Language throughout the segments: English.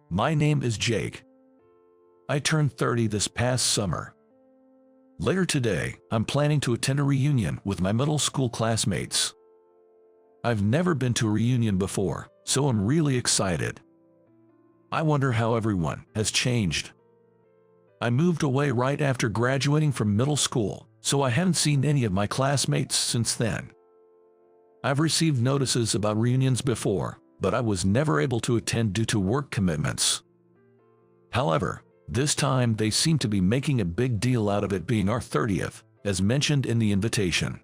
My name is Jake. I turned 30 this past summer. Later today, I'm planning to attend a reunion with my middle school classmates. I've never been to a reunion before, so I'm really excited. I wonder how everyone has changed. I moved away right after graduating from middle school, so I haven't seen any of my classmates since then. I've received notices about reunions before, but I was never able to attend due to work commitments. However, this time they seem to be making a big deal out of it being our 30th, as mentioned in the invitation.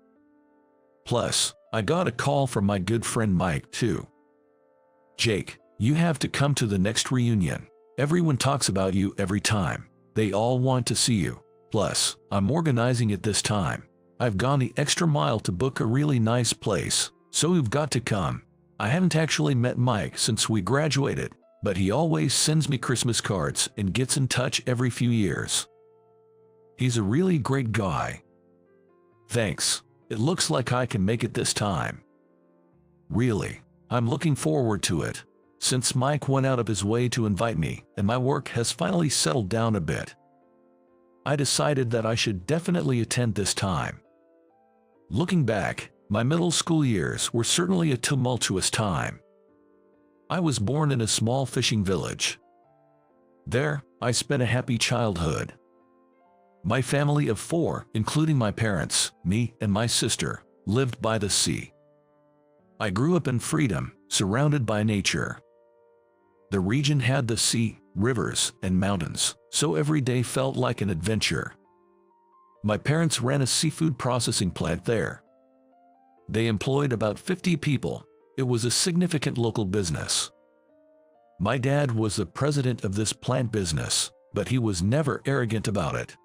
Plus, I got a call from my good friend Mike too. Jake, you have to come to the next reunion. Everyone talks about you every time. They all want to see you. Plus, I'm organizing it this time. I've gone the extra mile to book a really nice place, so you've got to come. I haven't actually met Mike since we graduated, but he always sends me Christmas cards and gets in touch every few years. He's a really great guy. Thanks. It looks like I can make it this time. Really, I'm looking forward to it. Since Mike went out of his way to invite me and my work has finally settled down a bit, I decided that I should definitely attend this time. Looking back, my middle school years were certainly a tumultuous time. I was born in a small fishing village. There, I spent a happy childhood. My family of 4, including my parents, me, and my sister, lived by the sea. I grew up in freedom, surrounded by nature. The region had the sea, rivers, and mountains, so every day felt like an adventure. My parents ran a seafood processing plant there. They employed about 50 people. It was a significant local business. My dad was the president of this plant business, but he was never arrogant about it.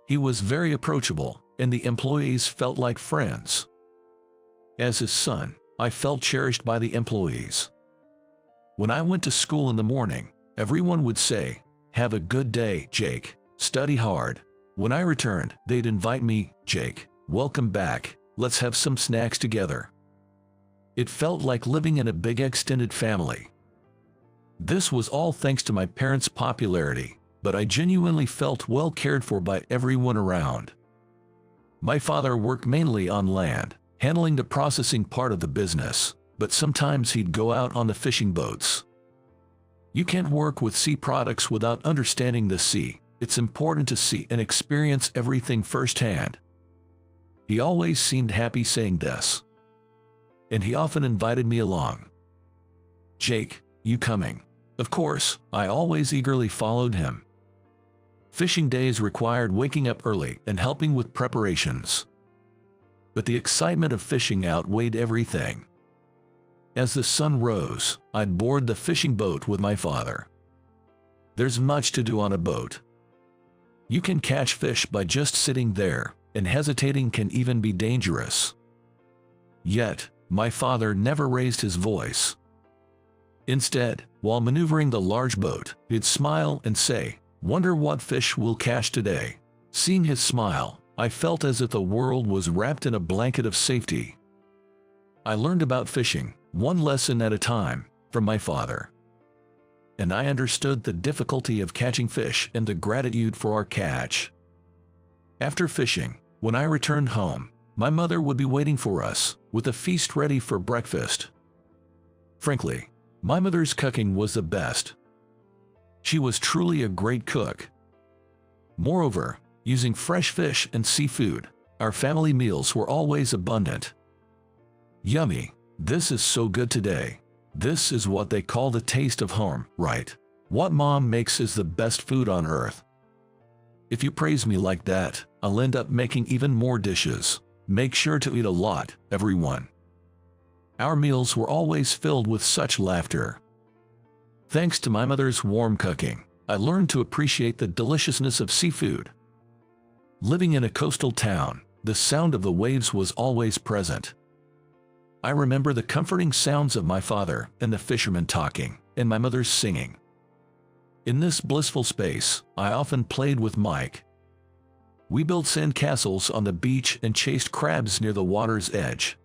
He was very approachable, and the employees felt like friends. As his son, I felt cherished by the employees. When I went to school in the morning, everyone would say, "Have a good day, Jake. Study hard." When I returned, they'd invite me, "Jake, welcome back. Let's have some snacks together." It felt like living in a big extended family. This was all thanks to my parents' popularity, but I genuinely felt well cared for by everyone around. My father worked mainly on land, handling the processing part of the business, but sometimes he'd go out on the fishing boats. You can't work with sea products without understanding the sea. It's important to see and experience everything firsthand. He always seemed happy saying this, and he often invited me along. "Jake, you coming?" Of course, I always eagerly followed him. Fishing days required waking up early and helping with preparations. But the excitement of fishing outweighed everything. As the sun rose, I'd board the fishing boat with my father. There's much to do on a boat. You can catch fish by just sitting there, and hesitating can even be dangerous. Yet, my father never raised his voice. Instead, while maneuvering the large boat, he'd smile and say, "Wonder what fish we'll catch today." Seeing his smile, I felt as if the world was wrapped in a blanket of safety. I learned about fishing, one lesson at a time, from my father. And I understood the difficulty of catching fish and the gratitude for our catch. After fishing, when I returned home, my mother would be waiting for us, with a feast ready for breakfast. Frankly, my mother's cooking was the best. She was truly a great cook. Moreover, using fresh fish and seafood, our family meals were always abundant. Yummy, this is so good today. This is what they call the taste of home, right? What mom makes is the best food on earth. If you praise me like that, I'll end up making even more dishes. Make sure to eat a lot, everyone. Our meals were always filled with such laughter. Thanks to my mother's warm cooking, I learned to appreciate the deliciousness of seafood. Living in a coastal town, the sound of the waves was always present. I remember the comforting sounds of my father and the fishermen talking, and my mother's singing. In this blissful space, I often played with Mike. We built sand castles on the beach and chased crabs near the water's edge.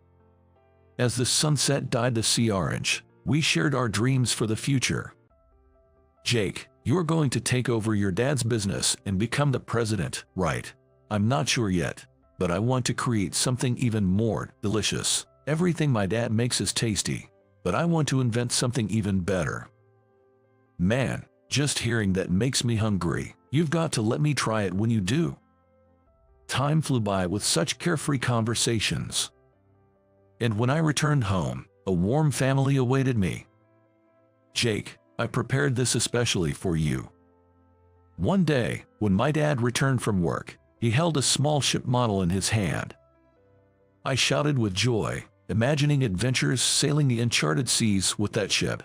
As the sunset dyed the sea orange, we shared our dreams for the future. Jake, you're going to take over your dad's business and become the president, right? I'm not sure yet, but I want to create something even more delicious. Everything my dad makes is tasty, but I want to invent something even better. Man, just hearing that makes me hungry. You've got to let me try it when you do. Time flew by with such carefree conversations. And when I returned home, a warm family awaited me. Jake, I prepared this especially for you. One day, when my dad returned from work, he held a small ship model in his hand. I shouted with joy, imagining adventures sailing the uncharted seas with that ship.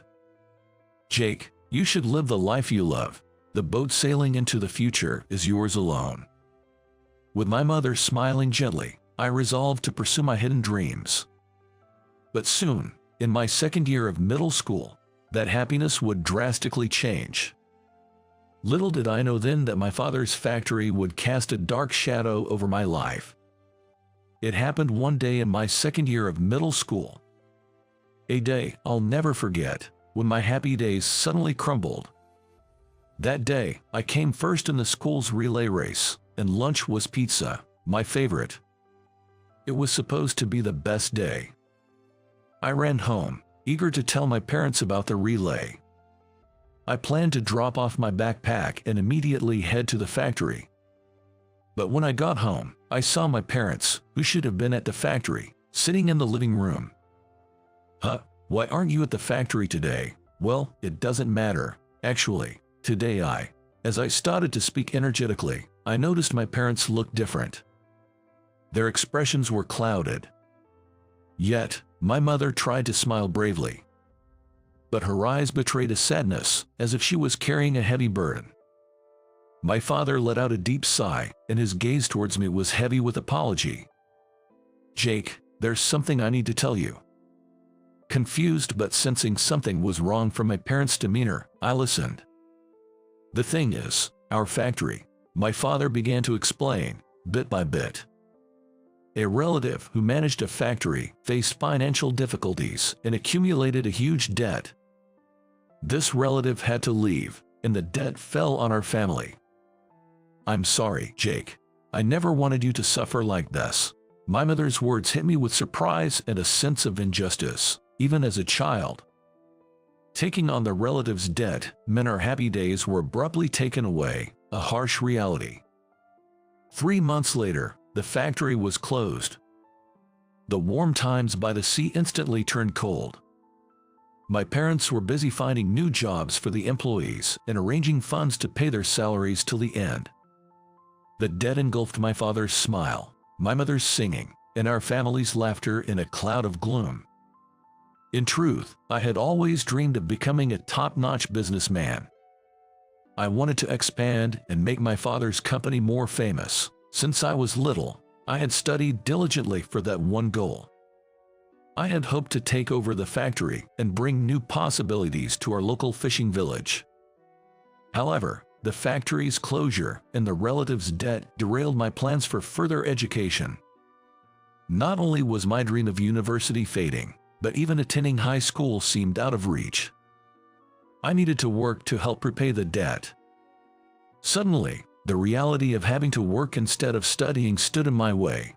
Jake, you should live the life you love. The boat sailing into the future is yours alone. With my mother smiling gently, I resolved to pursue my hidden dreams. But soon, in my second year of middle school, that happiness would drastically change. Little did I know then that my father's factory would cast a dark shadow over my life. It happened one day in my second year of middle school. A day I'll never forget, when my happy days suddenly crumbled. That day, I came first in the school's relay race, and lunch was pizza, my favorite. It was supposed to be the best day. I ran home, eager to tell my parents about the relay. I planned to drop off my backpack and immediately head to the factory. But when I got home, I saw my parents, who should have been at the factory, sitting in the living room. Huh? Why aren't you at the factory today? Well, it doesn't matter. Actually, today as I started to speak energetically, I noticed my parents looked different. Their expressions were clouded. Yet, my mother tried to smile bravely. But her eyes betrayed a sadness, as if she was carrying a heavy burden. My father let out a deep sigh, and his gaze towards me was heavy with apology. Jake, there's something I need to tell you. Confused but sensing something was wrong from my parents' demeanor, I listened. The thing is, our factory, my father began to explain, bit by bit. A relative who managed a factory faced financial difficulties and accumulated a huge debt. This relative had to leave, and the debt fell on our family. I'm sorry, Jake. I never wanted you to suffer like this. My mother's words hit me with surprise and a sense of injustice, even as a child. Taking on the relative's debt meant our happy days were abruptly taken away, a harsh reality. 3 months later, the factory was closed. The warm times by the sea instantly turned cold. My parents were busy finding new jobs for the employees and arranging funds to pay their salaries till the end. The debt engulfed my father's smile, my mother's singing, and our family's laughter in a cloud of gloom. In truth, I had always dreamed of becoming a top-notch businessman. I wanted to expand and make my father's company more famous. Since I was little, I had studied diligently for that one goal. I had hoped to take over the factory and bring new possibilities to our local fishing village. However, the factory's closure and the relative's debt derailed my plans for further education. Not only was my dream of university fading, but even attending high school seemed out of reach. I needed to work to help repay the debt. Suddenly, the reality of having to work instead of studying stood in my way.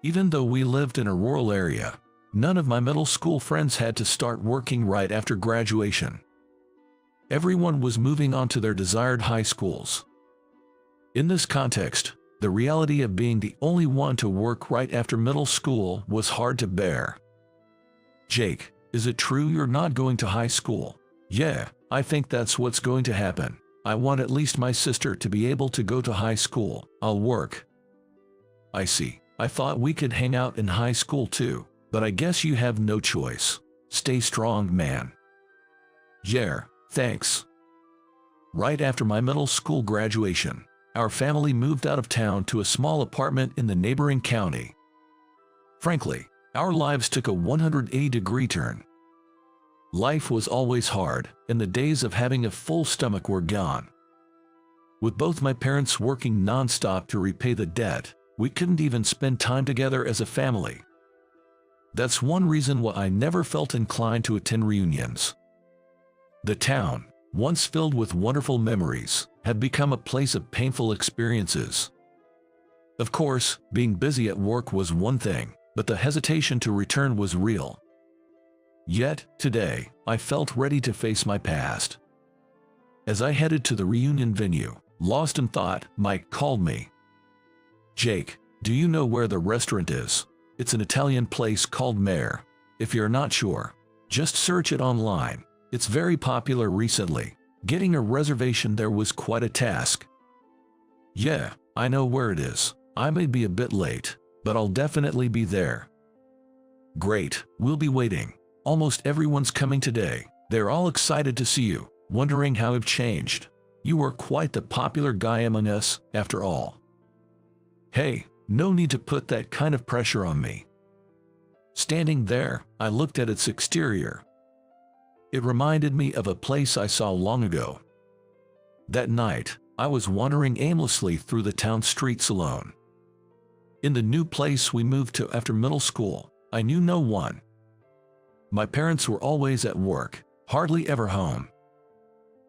Even though we lived in a rural area, none of my middle school friends had to start working right after graduation. Everyone was moving on to their desired high schools. In this context, the reality of being the only one to work right after middle school was hard to bear. Jake, is it true you're not going to high school? Yeah, I think that's what's going to happen. I want at least my sister to be able to go to high school. I'll work. I see. I thought we could hang out in high school too, but I guess you have no choice. Stay strong, man. Yeah, thanks. Right after my middle school graduation, our family moved out of town to a small apartment in the neighboring county. Frankly, our lives took a 180-degree turn. Life was always hard, and the days of having a full stomach were gone. With both my parents working non-stop to repay the debt, we couldn't even spend time together as a family. That's one reason why I never felt inclined to attend reunions. The town, once filled with wonderful memories, had become a place of painful experiences. Of course, being busy at work was one thing, but the hesitation to return was real. Yet, today, I felt ready to face my past. As I headed to the reunion venue, lost in thought, Mike called me. "Jake, do you know where the restaurant is? It's an Italian place called Mare. If you're not sure, just search it online. It's very popular recently. Getting a reservation there was quite a task." "Yeah, I know where it is. I may be a bit late, but I'll definitely be there." "Great, we'll be waiting. Almost everyone's coming today. They're all excited to see you, wondering how you've changed. You are quite the popular guy among us, after all." "Hey, no need to put that kind of pressure on me." Standing there, I looked at its exterior. It reminded me of a place I saw long ago. That night, I was wandering aimlessly through the town streets alone. In the new place we moved to after middle school, I knew no one. My parents were always at work, hardly ever home.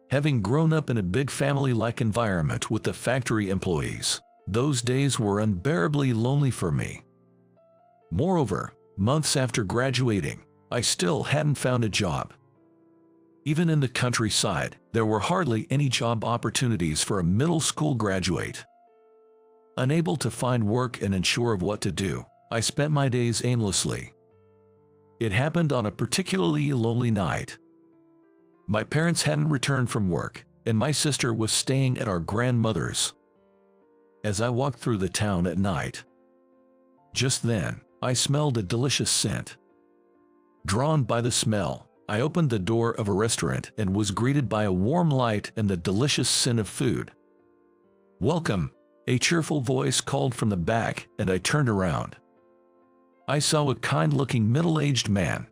Having grown up in a big family-like environment with the factory employees, those days were unbearably lonely for me. Moreover, months after graduating, I still hadn't found a job. Even in the countryside, there were hardly any job opportunities for a middle school graduate. Unable to find work and unsure of what to do, I spent my days aimlessly. It happened on a particularly lonely night. My parents hadn't returned from work, and my sister was staying at our grandmother's. As I walked through the town at night, just then, I smelled a delicious scent. Drawn by the smell, I opened the door of a restaurant and was greeted by a warm light and the delicious scent of food. "Welcome," a cheerful voice called from the back, and I turned around. I saw a kind-looking middle-aged man.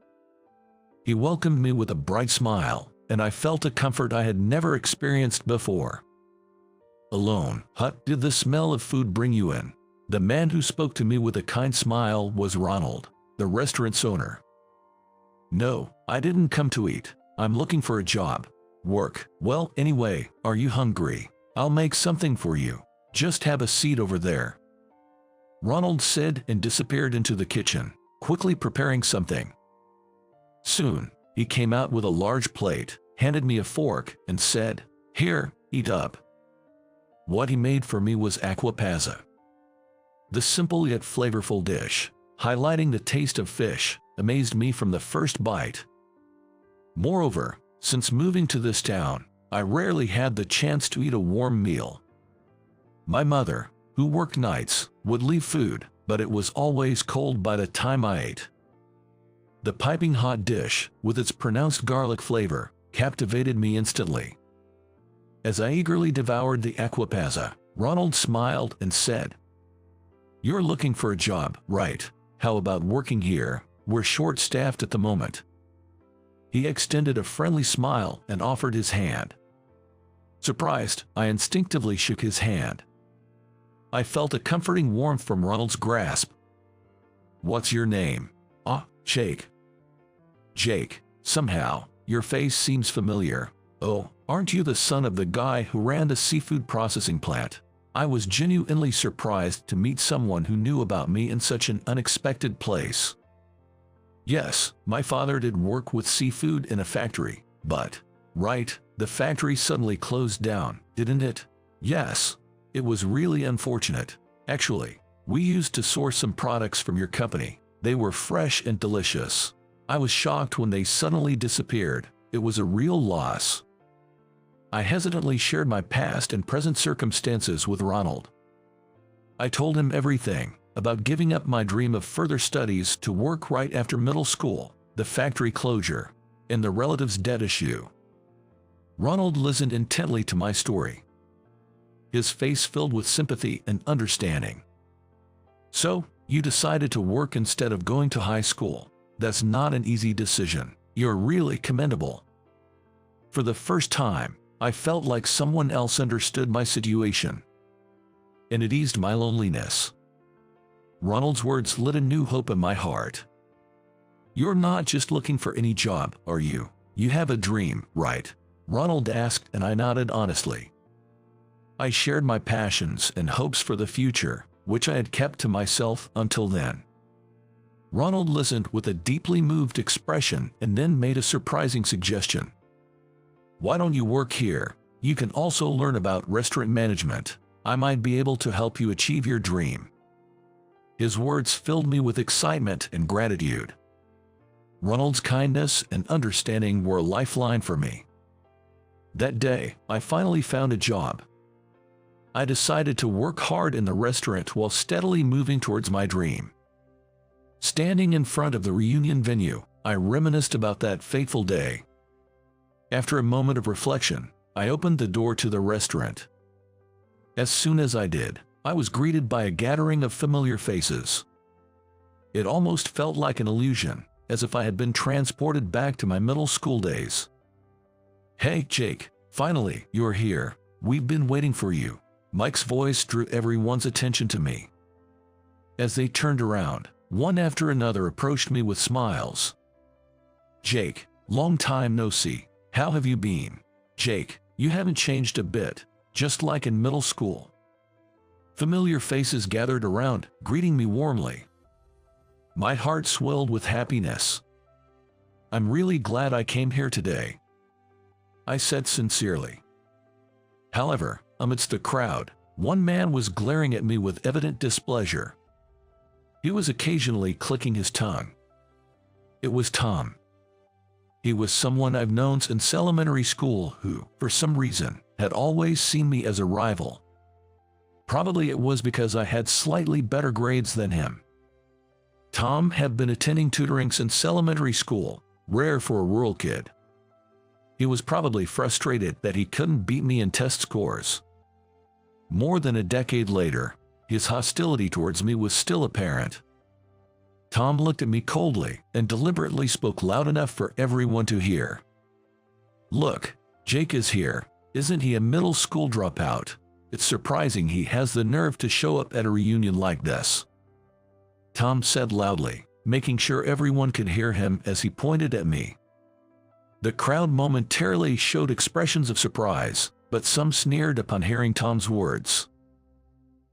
He welcomed me with a bright smile, and I felt a comfort I had never experienced before. "Alone, huh? Did the smell of food bring you in?" The man who spoke to me with a kind smile was Ronald, the restaurant's owner. "No, I didn't come to eat. I'm looking for a job. Work. Well, anyway, are you hungry? I'll make something for you. Just have a seat over there," Ronald said and disappeared into the kitchen, quickly preparing something. Soon, he came out with a large plate, handed me a fork, and said, "Here, eat up." What he made for me was aqua pazza. The simple yet flavorful dish, highlighting the taste of fish, amazed me from the first bite. Moreover, since moving to this town, I rarely had the chance to eat a warm meal. My mother, who worked nights, would leave food, but it was always cold by the time I ate. The piping hot dish, with its pronounced garlic flavor, captivated me instantly. As I eagerly devoured the aqua pazza, Ronald smiled and said, "You're looking for a job, right? How about working here? We're short-staffed at the moment." He extended a friendly smile and offered his hand. Surprised, I instinctively shook his hand. I felt a comforting warmth from Ronald's grasp. "What's your name?" "Ah, Jake." "Jake, somehow, your face seems familiar. Oh, aren't you the son of the guy who ran the seafood processing plant?" I was genuinely surprised to meet someone who knew about me in such an unexpected place. "Yes, my father did work with seafood in a factory, but..." "Right, the factory suddenly closed down, didn't it?" "Yes. It was really unfortunate. Actually, we used to source some products from your company. They were fresh and delicious. I was shocked when they suddenly disappeared. It was a real loss." I hesitantly shared my past and present circumstances with Ronald. I told him everything, about giving up my dream of further studies to work right after middle school, the factory closure, and the relatives' debt issue. Ronald listened intently to my story, his face filled with sympathy and understanding. "So, you decided to work instead of going to high school. That's not an easy decision. You're really commendable." For the first time, I felt like someone else understood my situation, and it eased my loneliness. Ronald's words lit a new hope in my heart. "You're not just looking for any job, are you? You have a dream, right? Ronald asked, and I nodded honestly. I shared my passions and hopes for the future, which I had kept to myself until then. Ronald listened with a deeply moved expression and then made a surprising suggestion. "Why don't you work here? You can also learn about restaurant management. I might be able to help you achieve your dream." His words filled me with excitement and gratitude. Ronald's kindness and understanding were a lifeline for me. That day, I finally found a job. I decided to work hard in the restaurant while steadily moving towards my dream. Standing in front of the reunion venue, I reminisced about that fateful day. After a moment of reflection, I opened the door to the restaurant. As soon as I did, I was greeted by a gathering of familiar faces. It almost felt like an illusion, as if I had been transported back to my middle school days. "Hey, Jake, finally, you're here. We've been waiting for you." Mike's voice drew everyone's attention to me. As they turned around, one after another approached me with smiles. "Jake, long time no see. How have you been?" "Jake, you haven't changed a bit, just like in middle school." Familiar faces gathered around, greeting me warmly. My heart swelled with happiness. "I'm really glad I came here today," I said sincerely. However, amidst the crowd, one man was glaring at me with evident displeasure. He was occasionally clicking his tongue. It was Tom. He was someone I've known since elementary school who, for some reason, had always seen me as a rival. Probably it was because I had slightly better grades than him. Tom had been attending tutoring since elementary school, rare for a rural kid. He was probably frustrated that he couldn't beat me in test scores. More than a decade later, his hostility towards me was still apparent. Tom looked at me coldly and deliberately spoke loud enough for everyone to hear. "Look, Jake is here. Isn't he a middle school dropout? It's surprising he has the nerve to show up at a reunion like this," Tom said loudly, making sure everyone could hear him as he pointed at me. The crowd momentarily showed expressions of surprise, but some sneered upon hearing Tom's words.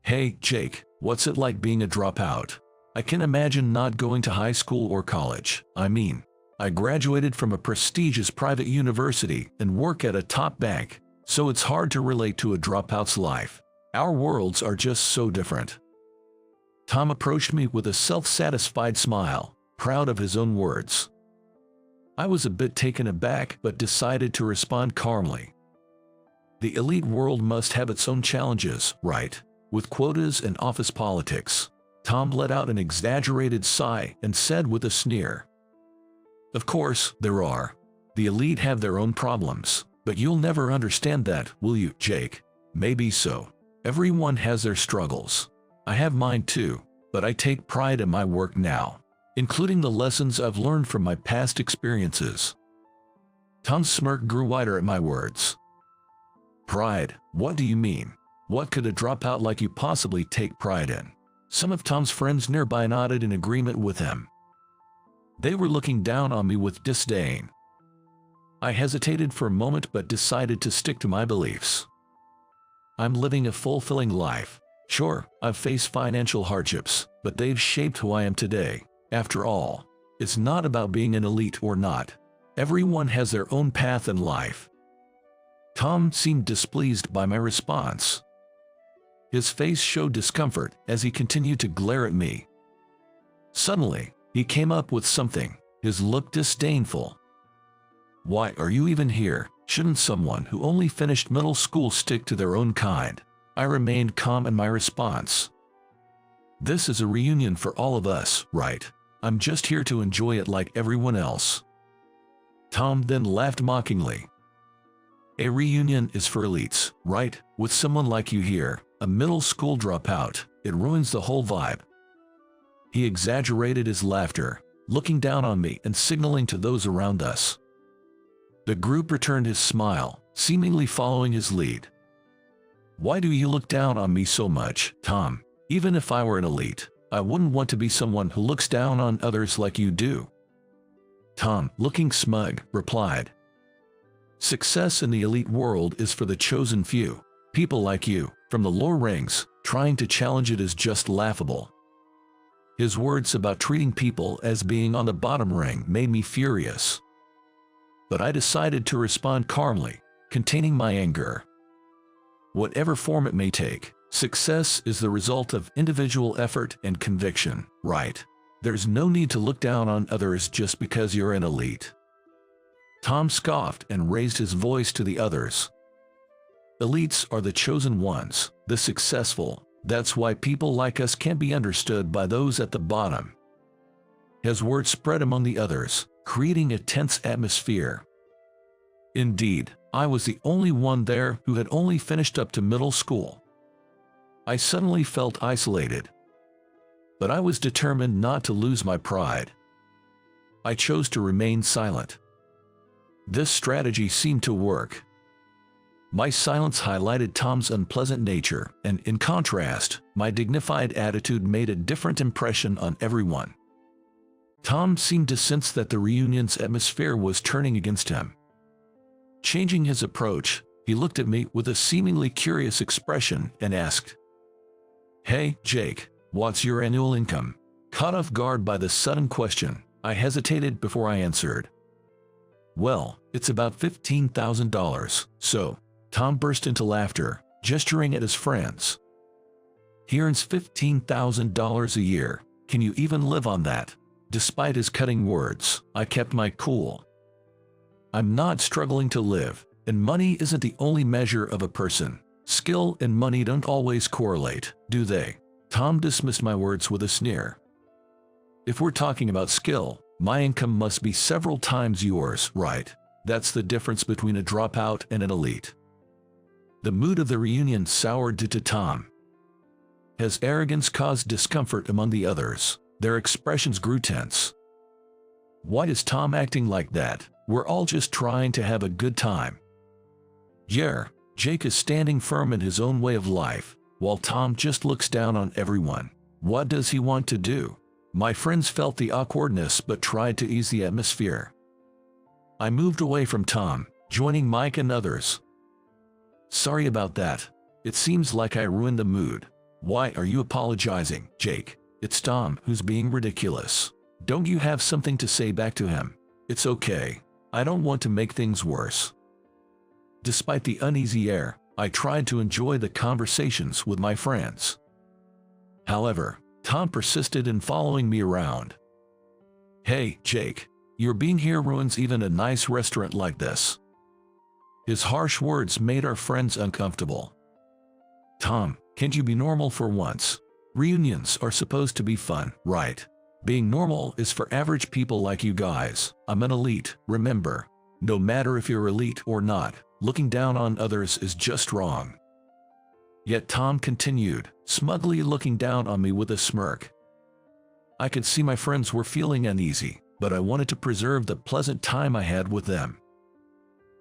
"Hey, Jake, what's it like being a dropout? I can imagine not going to high school or college. I mean, I graduated from a prestigious private university and work at a top bank, so it's hard to relate to a dropout's life. Our worlds are just so different." Tom approached me with a self-satisfied smile, proud of his own words. I was a bit taken aback but decided to respond calmly. The elite world must have its own challenges, right? With quotas and office politics. Tom let out an exaggerated sigh and said with a sneer, "Of course, there are. The elite have their own problems, but you'll never understand that, will you, Jake?" "Maybe so. Everyone has their struggles. I have mine too, but I take pride in my work now, including the lessons I've learned from my past experiences." Tom's smirk grew wider at my words. "Pride? What do you mean? What could a dropout like you possibly take pride in?" Some of Tom's friends nearby nodded in agreement with him. They were looking down on me with disdain. I hesitated for a moment but decided to stick to my beliefs. I'm living a fulfilling life. Sure, I've faced financial hardships, but they've shaped who I am today. After all, it's not about being an elite or not. Everyone has their own path in life. Tom seemed displeased by my response. His face showed discomfort as he continued to glare at me. Suddenly, he came up with something, his look disdainful. "Why are you even here? Shouldn't someone who only finished middle school stick to their own kind?" I remained calm in my response. "This is a reunion for all of us, right? I'm just here to enjoy it like everyone else." Tom then laughed mockingly. "A reunion is for elites, right? With someone like you here, a middle school dropout, it ruins the whole vibe." He exaggerated his laughter, looking down on me and signaling to those around us. The group returned his smile, seemingly following his lead. "Why do you look down on me so much, Tom? Even if I were an elite, I wouldn't want to be someone who looks down on others like you do." Tom, looking smug, replied, Success in the elite world is for the chosen few. People like you, from the lower ranks, trying to challenge it is just laughable." His words about treating people as being on the bottom ring made me furious. But I decided to respond calmly, containing my anger. Whatever form it may take, success is the result of individual effort and conviction, right? There's no need to look down on others just because you're an elite. Tom scoffed and raised his voice to the others. Elites are the chosen ones, the successful. That's why people like us can't be understood by those at the bottom. His words spread among the others, creating a tense atmosphere. Indeed, I was the only one there who had only finished up to middle school. I suddenly felt isolated. But I was determined not to lose my pride. I chose to remain silent. This strategy seemed to work. My silence highlighted Tom's unpleasant nature, and in contrast, my dignified attitude made a different impression on everyone. Tom seemed to sense that the reunion's atmosphere was turning against him. Changing his approach, he looked at me with a seemingly curious expression and asked, "Hey, Jake, what's your annual income?" Caught off guard by the sudden question, I hesitated before I answered. "Well, it's about $15,000, so..." Tom burst into laughter, gesturing at his friends. "He earns $15,000 a year. Can you even live on that?" Despite his cutting words, I kept my cool. I'm not struggling to live, and money isn't the only measure of a person. Skill and money don't always correlate, do they? Tom dismissed my words with a sneer. "If we're talking about skill, my income must be several times yours, right? That's the difference between a dropout and an elite." The mood of the reunion soured to Tom. His arrogance caused discomfort among the others. Their expressions grew tense. Why is Tom acting like that? We're all just trying to have a good time. Yeah, Jake is standing firm in his own way of life, while Tom just looks down on everyone. What does he want to do? My friends felt the awkwardness but tried to ease the atmosphere. I moved away from Tom, joining Mike and others. "Sorry about that. It seems like I ruined the mood." "Why are you apologizing, Jake? It's Tom who's being ridiculous. Don't you have something to say back to him?" "It's okay. I don't want to make things worse." Despite the uneasy air, I tried to enjoy the conversations with my friends. However, Tom persisted in following me around. "Hey, Jake, your being here ruins even a nice restaurant like this." His harsh words made our friends uncomfortable. "Tom, can't you be normal for once? Reunions are supposed to be fun, right? Being normal is for average people like you guys. I'm an elite, remember. No matter if you're elite or not, looking down on others is just wrong." Yet Tom continued, smugly looking down on me with a smirk. I could see my friends were feeling uneasy, but I wanted to preserve the pleasant time I had with them.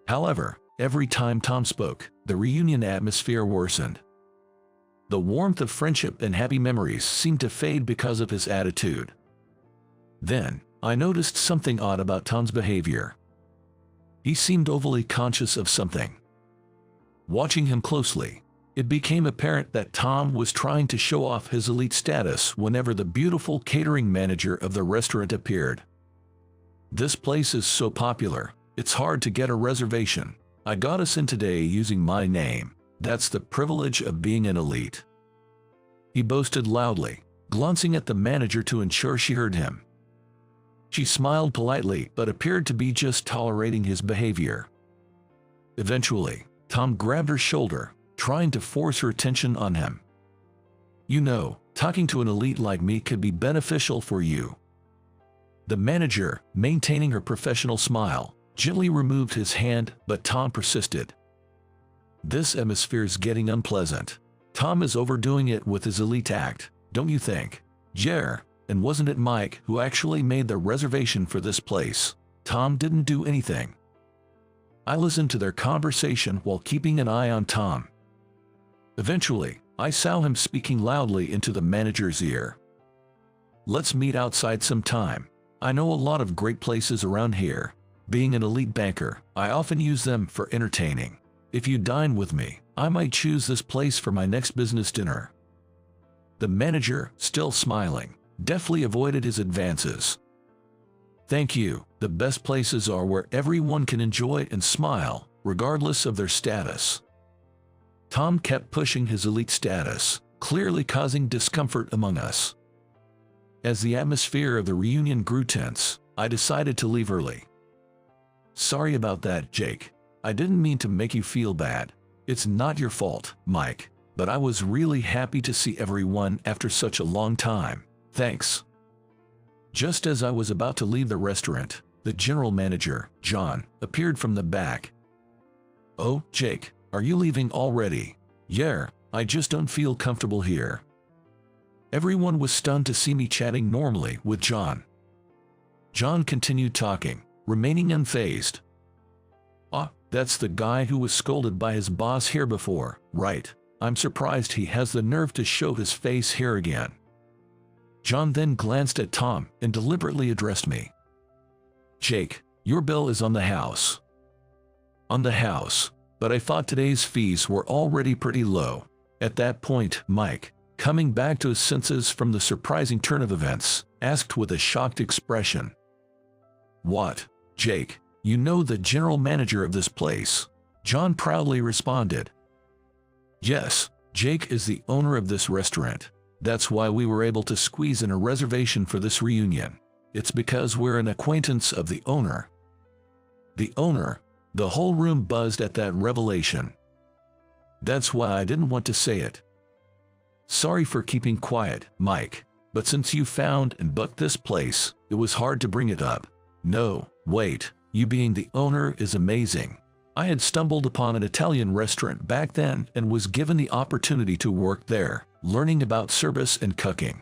However, every time Tom spoke, the reunion atmosphere worsened. The warmth of friendship and happy memories seemed to fade because of his attitude. Then, I noticed something odd about Tom's behavior. He seemed overly conscious of something. Watching him closely, it became apparent that Tom was trying to show off his elite status whenever the beautiful catering manager of the restaurant appeared. "This place is so popular, it's hard to get a reservation. I got us in today using my name. That's the privilege of being an elite." He boasted loudly, glancing at the manager to ensure she heard him. She smiled politely but appeared to be just tolerating his behavior. Eventually, Tom grabbed her shoulder, trying to force her attention on him. "You know, talking to an elite like me could be beneficial for you." The manager, maintaining her professional smile, gently removed his hand, but Tom persisted. "This atmosphere's getting unpleasant. Tom is overdoing it with his elite act, don't you think?" "Yeah, and wasn't it Mike who actually made the reservation for this place? Tom didn't do anything." I listened to their conversation while keeping an eye on Tom. Eventually, I saw him speaking loudly into the manager's ear. "Let's meet outside sometime. I know a lot of great places around here." Being an elite banker, I often use them for entertaining. If you dine with me, I might choose this place for my next business dinner." The manager, still smiling, deftly avoided his advances. "Thank you. The best places are where everyone can enjoy and smile, regardless of their status." Tom kept pushing his elite status, clearly causing discomfort among us. As the atmosphere of the reunion grew tense, I decided to leave early. "Sorry about that, Jake. I didn't mean to make you feel bad. It's not your fault, Mike, but I was really happy to see everyone after such a long time. Thanks." Just as I was about to leave the restaurant, the general manager, John, appeared from the back. "Oh, Jake, are you leaving already?" "Yeah, I just don't feel comfortable here." Everyone was stunned to see me chatting normally with John. John continued talking, remaining unfazed. "Ah, that's the guy who was scolded by his boss here before, right? I'm surprised he has the nerve to show his face here again." John then glanced at Tom and deliberately addressed me. "Jake, your bill is on the house." "On the house, but I thought today's fees were already pretty low." At that point, Mike, coming back to his senses from the surprising turn of events, asked with a shocked expression. "What, Jake, you know the general manager of this place?" John proudly responded. "Yes, Jake is the owner of this restaurant. That's why we were able to squeeze in a reservation for this reunion. It's because we're an acquaintance of the owner." "The owner?" The whole room buzzed at that revelation. "That's why I didn't want to say it." "Sorry for keeping quiet, Mike, but since you found and booked this place, it was hard to bring it up." "No, wait, you being the owner is amazing. I had stumbled upon an Italian restaurant back then and was given the opportunity to work there, learning about service and cooking.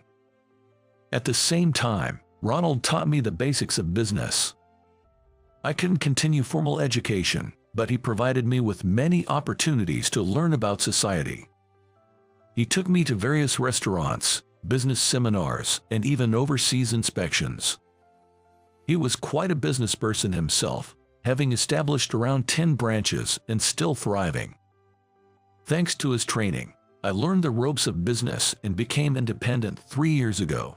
At the same time, Ronald taught me the basics of business. I couldn't continue formal education, but he provided me with many opportunities to learn about society. He took me to various restaurants, business seminars, and even overseas inspections. He was quite a business person himself, having established around 10 branches and still thriving. Thanks to his training, I learned the ropes of business and became independent 3 years ago.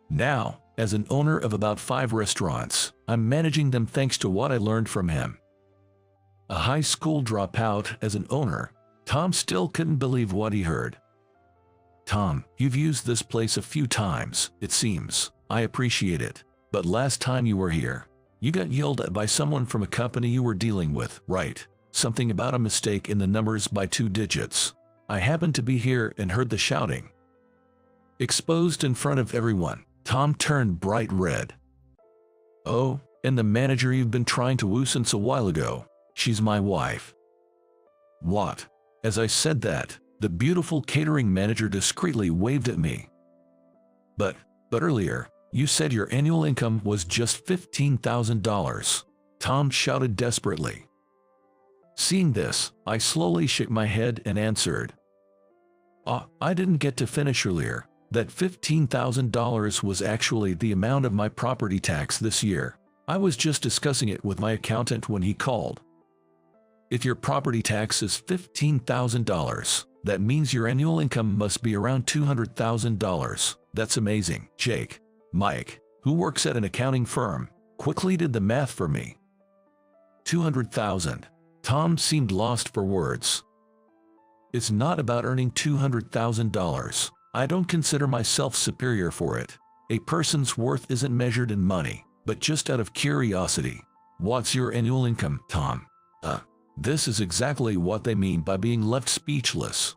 Now, as an owner of about 5 restaurants, I'm managing them thanks to what I learned from him." A high school dropout as an owner, Tom still couldn't believe what he heard. "Tom, you've used this place a few times, it seems. I appreciate it. But last time you were here, you got yelled at by someone from a company you were dealing with, right? Something about a mistake in the numbers by 2 digits. I happened to be here and heard the shouting." Exposed in front of everyone, Tom turned bright red. "Oh, and the manager you've been trying to woo since a while ago, she's my wife." "What?" As I said that, the beautiful catering manager discreetly waved at me. But earlier, you said your annual income was just $15,000. Tom shouted desperately. Seeing this, I slowly shook my head and answered. I didn't get to finish earlier. That $15,000 was actually the amount of my property tax this year. I was just discussing it with my accountant when he called. If your property tax is $15,000, that means your annual income must be around $200,000. That's amazing, Jake. Mike, who works at an accounting firm, quickly did the math for me. 200,000. Tom seemed lost for words. It's not about earning $200,000. I don't consider myself superior for it. A person's worth isn't measured in money, but just out of curiosity. What's your annual income, Tom? This is exactly what they mean by being left speechless.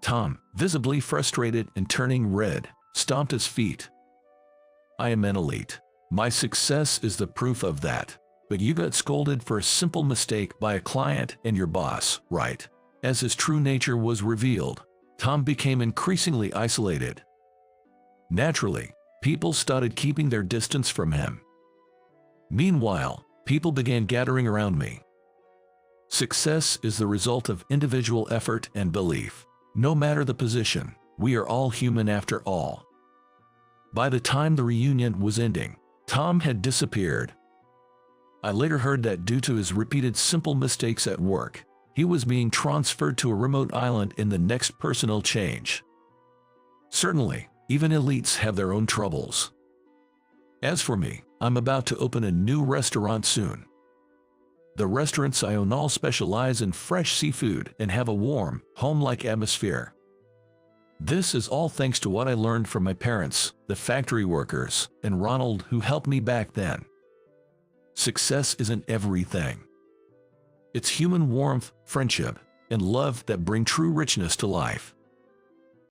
Tom, visibly frustrated and turning red, stomped his feet. I am an elite. My success is the proof of that. But you got scolded for a simple mistake by a client and your boss, right? As his true nature was revealed, Tom became increasingly isolated. Naturally, people started keeping their distance from him. Meanwhile, people began gathering around me. Success is the result of individual effort and belief. No matter the position, we are all human after all. By the time the reunion was ending, Tom had disappeared. I later heard that due to his repeated simple mistakes at work, he was being transferred to a remote island in the next personnel change. Certainly, even elites have their own troubles. As for me, I'm about to open a new restaurant soon. The restaurants I own all specialize in fresh seafood and have a warm, home-like atmosphere. This is all thanks to what I learned from my parents, the factory workers, and Ronald, who helped me back then. Success isn't everything. It's human warmth, friendship, and love that bring true richness to life.